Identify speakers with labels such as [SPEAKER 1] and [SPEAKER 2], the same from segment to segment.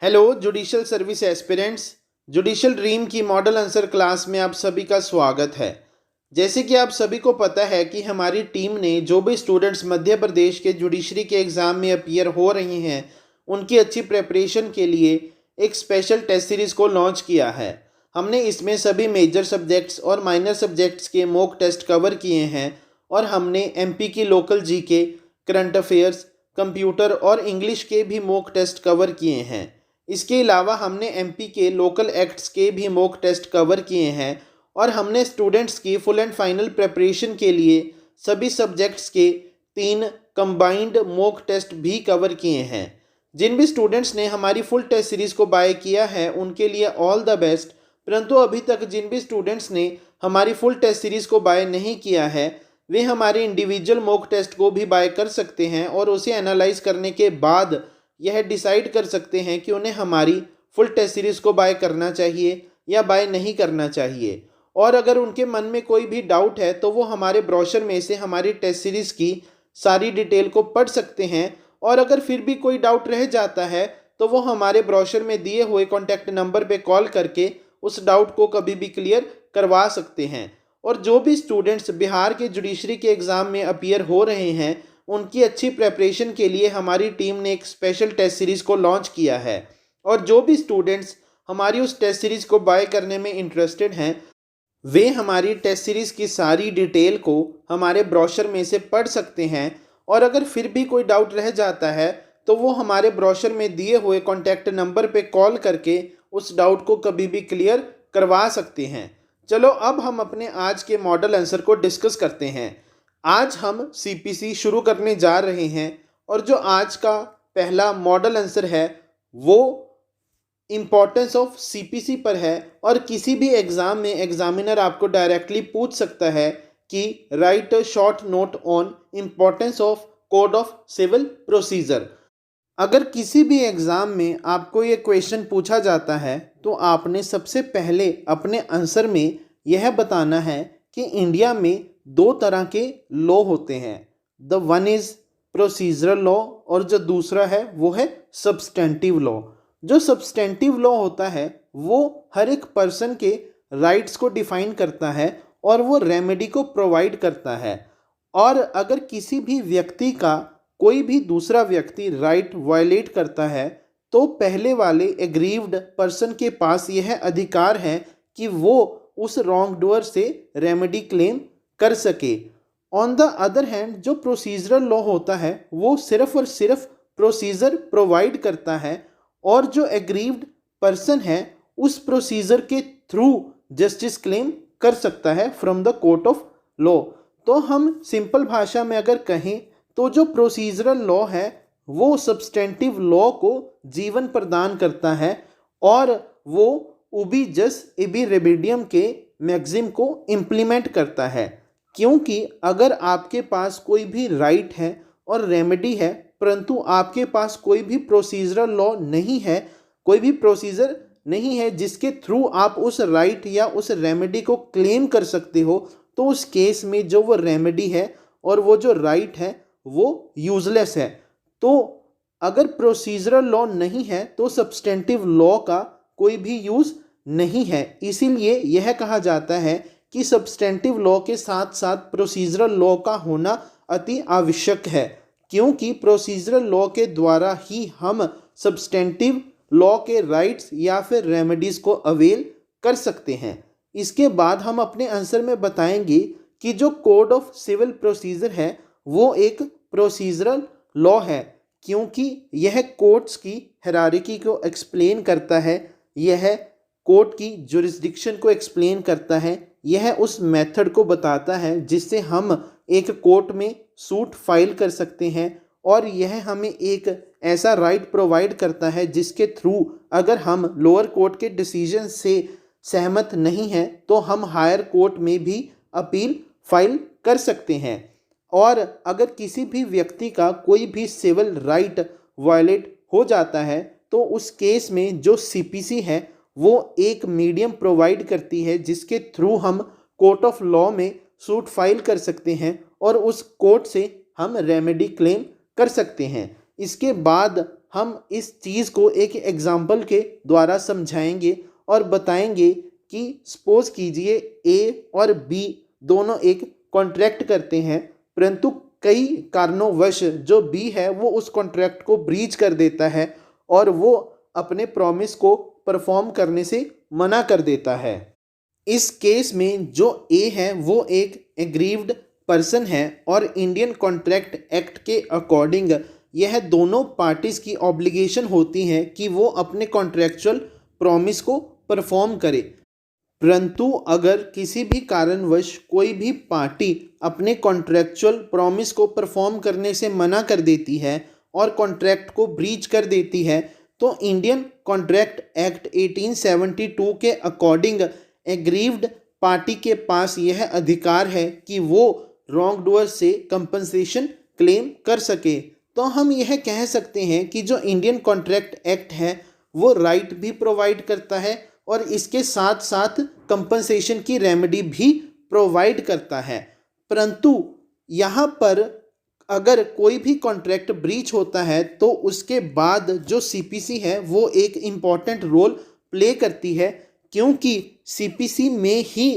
[SPEAKER 1] Hello judicial service aspirants. Judicial dream की model answer class में आप सभी का स्वागत है। जैसे कि आप सभी को पता है कि हमारी टीम ने जो भी स्टूडेंट्स मध्य प्रदेश के जुडिशरी के एग्ज़ाम में अपीयर हो रहे हैं उनकी अच्छी प्रेपरेशन के लिए एक स्पेशल टेस्ट सीरीज़ को लॉन्च किया है। हमने इसमें सभी मेजर सब्जेक्ट्स और माइनर सब्जेक्ट्स के मॉक टेस्ट कवर किए हैं और हमने एमपी की local GK, current affairs, computer और इंग्लिश के भी मॉक टेस्ट कवर किए हैं। इसके अलावा हमने एमपी के लोकल एक्ट्स के भी मॉक टेस्ट कवर किए हैं और हमने स्टूडेंट्स की फुल एंड फाइनल प्रिपरेशन के लिए सभी सब्जेक्ट्स के 3 कंबाइंड मॉक टेस्ट भी कवर किए हैं। जिन भी स्टूडेंट्स ने हमारी फुल टेस्ट सीरीज़ को बाय किया है उनके लिए ऑल द बेस्ट। परंतु अभी तक जिन भी स्टूडेंट्स ने हमारी फुल टेस्ट सीरीज़ को बाय नहीं किया है वे हमारे इंडिविजुअल मॉक टेस्ट को भी बाय कर सकते हैं और उसे एनालाइज करने के बाद यह डिसाइड कर सकते हैं कि उन्हें हमारी फुल टेस्ट सीरीज़ को बाय करना चाहिए या बाय नहीं करना चाहिए। और अगर उनके मन में कोई भी डाउट है तो वो हमारे ब्रोशर में से हमारी टेस्ट सीरीज़ की सारी डिटेल को पढ़ सकते हैं और अगर फिर भी कोई डाउट रह जाता है तो वो हमारे ब्रोशर में दिए हुए कॉन्टैक्ट नंबर पे कॉल करके उस डाउट को कभी भी क्लियर करवा सकते हैं। और जो भी स्टूडेंट्स बिहार के जुडिशरी के एग्ज़ाम में अपीयर हो रहे हैं उनकी अच्छी प्रेपरेशन के लिए हमारी टीम ने एक स्पेशल टेस्ट सीरीज़ को लॉन्च किया है और जो भी स्टूडेंट्स हमारी उस टेस्ट सीरीज़ को बाय करने में इंटरेस्टेड हैं वे हमारी टेस्ट सीरीज़ की सारी डिटेल को हमारे ब्रोशर में से पढ़ सकते हैं और अगर फिर भी कोई डाउट रह जाता है तो वो हमारे ब्रोशर में दिए हुए कॉन्टैक्ट नंबर पे कॉल करके उस डाउट को कभी भी क्लियर करवा सकते हैं। चलो अब हम अपने आज के मॉडल आंसर को डिस्कस करते हैं। आज हम सीपीसी शुरू करने जा रहे हैं और जो आज का पहला मॉडल आंसर है वो इम्पोर्टेंस ऑफ सीपीसी पर है और किसी भी एग्ज़ाम में एग्जामिनर आपको डायरेक्टली पूछ सकता है कि write a short note on importance of code of civil procedure. अगर किसी भी एग्ज़ाम में आपको ये क्वेश्चन पूछा जाता है तो आपने सबसे पहले अपने आंसर में यह बताना है कि इंडिया में 2 तरह के लॉ होते हैं। The one is procedural law और जो दूसरा है वो है सब्सटेंटिव लॉ। जो सब्सटेंटिव लॉ होता है वो हर एक पर्सन के राइट्स को डिफाइन करता है और वो रेमेडी को प्रोवाइड करता है। और अगर किसी भी व्यक्ति का कोई भी दूसरा व्यक्ति राइट वायलेट करता है तो पहले वाले एग्रीव्ड पर्सन के पास यह अधिकार है कि वो उस रॉन्ग डूअर से रेमेडी क्लेम कर सके। ऑन द अदर हैंड जो प्रोसीजरल लॉ होता है वो सिर्फ और सिर्फ प्रोसीजर प्रोवाइड करता है और जो एग्रीव्ड पर्सन है उस प्रोसीजर के थ्रू जस्टिस क्लेम कर सकता है from the court of law. तो हम सिंपल भाषा में अगर कहें तो जो प्रोसीजरल लॉ है वो सब्सटेंटिव लॉ को जीवन प्रदान करता है और वो उबी जस इबी रेबिडियम के मैक्सिम को इम्प्लीमेंट करता है। क्योंकि अगर आपके पास कोई भी राइट है और रेमेडी है परंतु आपके पास कोई भी प्रोसीजरल लॉ नहीं है, कोई भी प्रोसीजर नहीं है जिसके थ्रू आप उस राइट या उस रेमेडी को क्लेम कर सकते हो तो उस केस में जो वो रेमेडी है और वो जो राइट है वो यूजलेस है। तो अगर प्रोसीजरल लॉ नहीं है तो सब्सटेंटिव लॉ का कोई भी यूज़ नहीं है। इसीलिए यह कहा जाता है कि सब्सटेंटिव लॉ के साथ साथ प्रोसीजरल लॉ का होना अति आवश्यक है क्योंकि प्रोसीजरल लॉ के द्वारा ही हम सब्सटेंटिव लॉ के राइट्स या फिर रेमेडीज़ को अवेल कर सकते हैं। इसके बाद हम अपने आंसर में बताएंगे कि जो कोड ऑफ सिविल प्रोसीजर है वो एक प्रोसीजरल लॉ है क्योंकि यह कोर्ट्स की हायरार्की को एक्सप्लेन करता है, यह कोर्ट की जुरिस्डिक्शन को एक्सप्लेन करता है, यह उस मेथड को बताता है जिससे हम एक कोर्ट में सूट फाइल कर सकते हैं और यह हमें एक ऐसा राइट प्रोवाइड करता है जिसके थ्रू अगर हम लोअर कोर्ट के डिसीजन से सहमत नहीं हैं तो हम हायर कोर्ट में भी अपील फाइल कर सकते हैं। और अगर किसी भी व्यक्ति का कोई भी सिविल राइट वायलेट हो जाता है तो उस केस में जो सीपीसी है वो एक मीडियम प्रोवाइड करती है जिसके थ्रू हम कोर्ट ऑफ लॉ में सूट फाइल कर सकते हैं और उस कोर्ट से हम रेमेडी क्लेम कर सकते हैं। इसके बाद हम इस चीज़ को एक एग्जाम्पल के द्वारा समझाएंगे और बताएंगे कि सपोज कीजिए ए और बी दोनों एक कॉन्ट्रैक्ट करते हैं, परंतु कई कारणोंवश जो बी है वो उस कॉन्ट्रैक्ट को ब्रीच कर देता है और वो अपने प्रॉमिस को परफॉर्म करने से मना कर देता है। इस केस में जो ए है वो एक एग्रीव्ड पर्सन है और इंडियन कॉन्ट्रैक्ट एक्ट के अकॉर्डिंग यह दोनों पार्टीज की ऑब्लिगेशन होती है कि वो अपने कॉन्ट्रैक्चुअल प्रॉमिस को परफॉर्म करे। परंतु अगर किसी भी कारणवश कोई भी पार्टी अपने कॉन्ट्रैक्चुअल प्रॉमिस को परफॉर्म करने से मना कर देती है और कॉन्ट्रैक्ट को ब्रीच कर देती है, तो इंडियन कॉन्ट्रैक्ट एक्ट 1872 के अकॉर्डिंग एग्रीव्ड पार्टी के पास यह अधिकार है कि वो रॉन्ग डूअर से कंपनसेशन क्लेम कर सके। तो हम यह कह सकते हैं कि जो इंडियन कॉन्ट्रैक्ट एक्ट है वो राइट भी प्रोवाइड करता है और इसके साथ साथ कंपनसेशन की रेमेडी भी प्रोवाइड करता है। परंतु यहाँ पर अगर कोई भी कॉन्ट्रैक्ट ब्रीच होता है तो उसके बाद जो सीपीसी है वो एक इम्पॉर्टेंट रोल प्ले करती है, क्योंकि सीपीसी में ही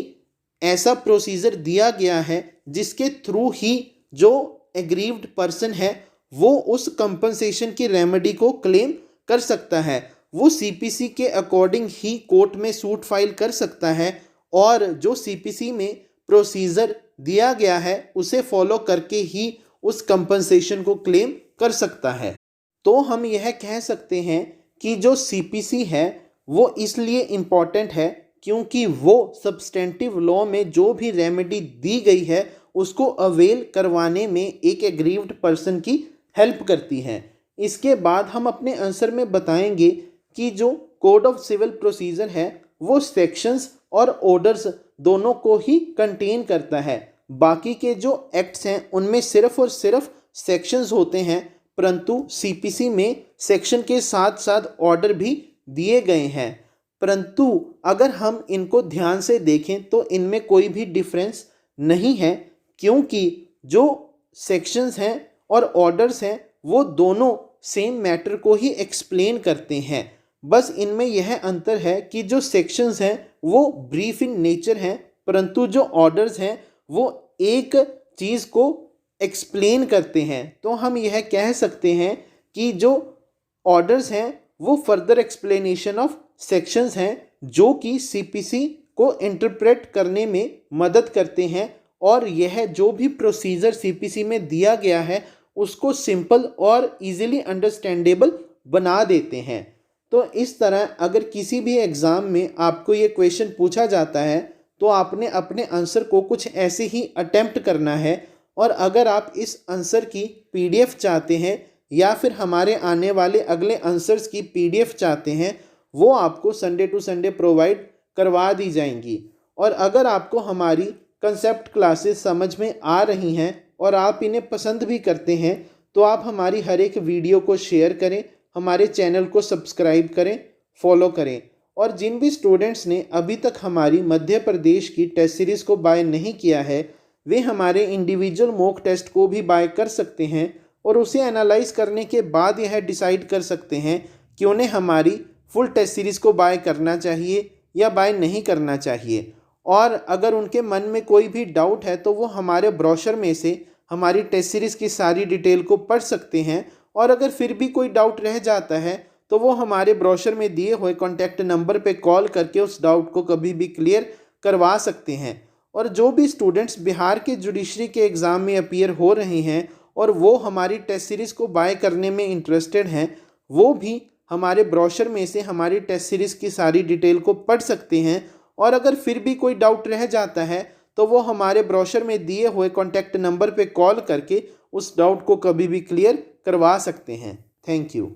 [SPEAKER 1] ऐसा प्रोसीजर दिया गया है जिसके थ्रू ही जो एग्रीव्ड पर्सन है वो उस कंपनसेशन की रेमेडी को क्लेम कर सकता है। वो सीपीसी के अकॉर्डिंग ही कोर्ट में सूट फाइल कर सकता है और जो सीपीसी में प्रोसीजर दिया गया है उसे फॉलो करके ही उस कंपनसेशन को क्लेम कर सकता है। तो हम यह कह सकते हैं कि जो सीपीसी है वो इसलिए इम्पॉर्टेंट है क्योंकि वो सब्सटेंटिव लॉ में जो भी रेमेडी दी गई है उसको अवेल करवाने में एक एग्रीव्ड पर्सन की हेल्प करती है। इसके बाद हम अपने आंसर में बताएंगे कि जो कोड ऑफ सिविल प्रोसीजर है वो सेक्शंस और ऑर्डर्स दोनों को ही कंटेन करता है। बाकी के जो एक्ट्स हैं उनमें सिर्फ और सिर्फ सेक्शंस होते हैं, परंतु सीपीसी में सेक्शन के साथ साथ ऑर्डर भी दिए गए हैं। परंतु अगर हम इनको ध्यान से देखें तो इनमें कोई भी डिफरेंस नहीं है, क्योंकि जो सेक्शंस हैं और ऑर्डर्स हैं वो दोनों सेम मैटर को ही एक्सप्लेन करते हैं। बस इनमें यह अंतर है कि जो सेक्शंस हैं वो ब्रीफ इन नेचर हैं, परंतु जो ऑर्डर्स हैं वो एक चीज़ को एक्सप्लेन करते हैं। तो हम यह कह सकते हैं कि जो ऑर्डर्स हैं वो फर्दर एक्सप्लेनेशन ऑफ सेक्शंस हैं जो कि सीपीसी को इंटरप्रेट करने में मदद करते हैं और यह जो भी प्रोसीजर सीपीसी में दिया गया है उसको सिंपल और इजीली अंडरस्टैंडेबल बना देते हैं। तो इस तरह अगर किसी भी एग्ज़ाम में आपको ये क्वेश्चन पूछा जाता है तो आपने अपने आंसर को कुछ ऐसे ही अटेम्प्ट करना है। और अगर आप इस आंसर की पीडीएफ चाहते हैं या फिर हमारे आने वाले अगले आंसर्स की पीडीएफ चाहते हैं वो आपको संडे टू संडे प्रोवाइड करवा दी जाएंगी। और अगर आपको हमारी कंसेप्ट क्लासेस समझ में आ रही हैं और आप इन्हें पसंद भी करते हैं तो आप हमारी हर एक वीडियो को शेयर करें, हमारे चैनल को सब्सक्राइब करें, फॉलो करें। और जिन भी स्टूडेंट्स ने अभी तक हमारी मध्य प्रदेश की टेस्ट सीरीज़ को बाय नहीं किया है वे हमारे इंडिविजुअल मॉक टेस्ट को भी बाय कर सकते हैं और उसे एनालाइज करने के बाद यह डिसाइड कर सकते हैं कि उन्हें हमारी फुल टेस्ट सीरीज़ को बाय करना चाहिए या बाय नहीं करना चाहिए। और अगर उनके मन में कोई भी डाउट है तो वो हमारे ब्रोशर में से हमारी टेस्ट सीरीज़ की सारी डिटेल को पढ़ सकते हैं। और अगर फिर भी कोई डाउट रह जाता है तो वो हमारे ब्रोशर में दिए हुए कॉन्टैक्ट नंबर पे कॉल करके उस डाउट को कभी भी क्लियर करवा सकते हैं। और जो भी स्टूडेंट्स बिहार के जुडिशरी के एग्ज़ाम में अपीयर हो रहे हैं और वो हमारी टेस्ट सीरीज़ को बाय करने में इंटरेस्टेड हैं वो भी हमारे ब्रोशर में से हमारी टेस्ट सीरीज़ की सारी डिटेल को पढ़ सकते हैं। और अगर फिर भी कोई डाउट रह जाता है तो वो हमारे ब्रोशर में दिए हुए कॉन्टैक्ट नंबर पे कॉल करके उस डाउट को कभी भी क्लियर करवा सकते हैं। Thank you.